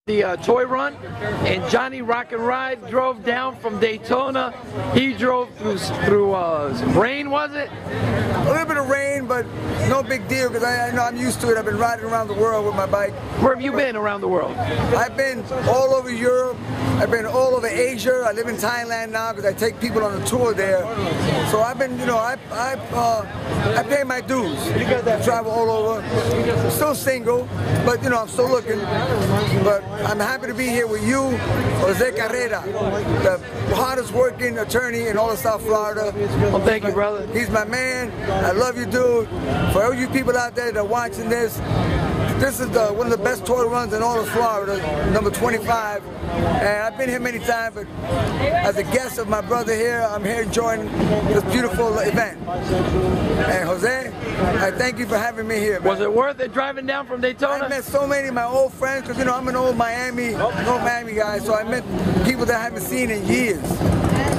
The toy run, and Johnny Rock and Ride drove down from Daytona. He drove through rain, was it? A little bit of rain, but no big deal because I know I'm used to it. I've been riding around the world with my bike. Where have you been around the world? I've been all over Europe. I've been all over Asia. I live in Thailand now because I take people on a tour there. So I've been, you know, I pay my dues. I travel all over. I'm still single, but you know, I'm still looking. But I'm happy to be here with you, Jose Carrera, the hardest working attorney in all of South Florida. Well, thank you, brother. He's my man. I love you, dude. For all you people out there that are watching this, this is one of the best toy runs in all of Florida, number 25. And I've been here many times, but as a guest of my brother here, I'm here enjoying this beautiful event. And Jose, I thank you for having me here, man. Was it worth it driving down from Daytona? I met so many of my old friends, because you know, I'm an old Miami guy, so I met people that I haven't seen in years.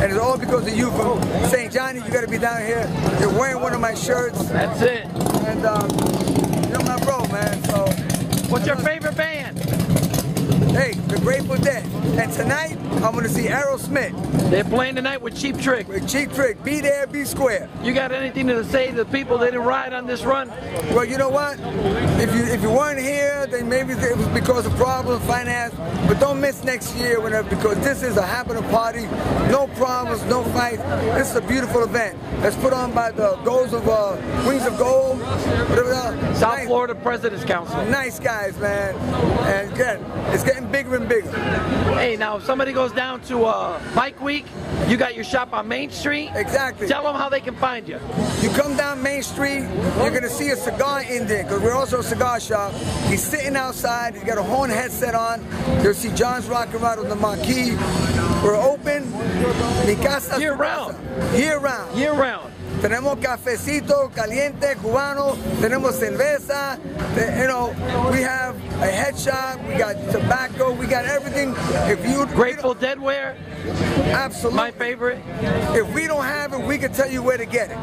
And it's all because of you from St. Johnny. You got to be down here. You're wearing one of my shirts. That's it. And you're my bro, man. So, what's your favorite band? Hey, The Grateful Dead. And tonight, I'm going to see Aerosmith. They're playing tonight with Cheap Trick. With Cheap Trick. Be there, be square. You got anything to say to the people that didn't ride on this run? Well, you know what? If you weren't here, then maybe it was because of problems, finance. But don't miss next year, because this is a happening party. No problems, no fights. This is a beautiful event. That's put on by the Wings of Gold. Whatever that. South Florida President's Council. Nice guys, man. And again, it's getting bigger and bigger. Hey, now if somebody goes down to Bike Week, you got your shop on Main Street. Exactly. Tell them how they can find you. You come down Main Street, you're going to see a cigar Indian, because we're also a cigar shop. He's sitting outside, he's got a horn headset on. You'll see John's Rock and Ride on the marquee. We're open. Mi casa year round. Year round. Year round. Tenemos cafecito, caliente, cubano, tenemos cerveza, you know, we have a head shop, we got tobacco, we got everything. If you Grateful Dead wear? Absolutely. My favorite. If we don't have it, we can tell you where to get it.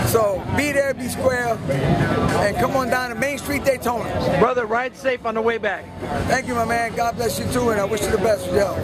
So be there, be square, and come on down to Main Street, Daytona. Brother, ride safe on the way back. Thank you, my man. God bless you too, and I wish you the best. Yo.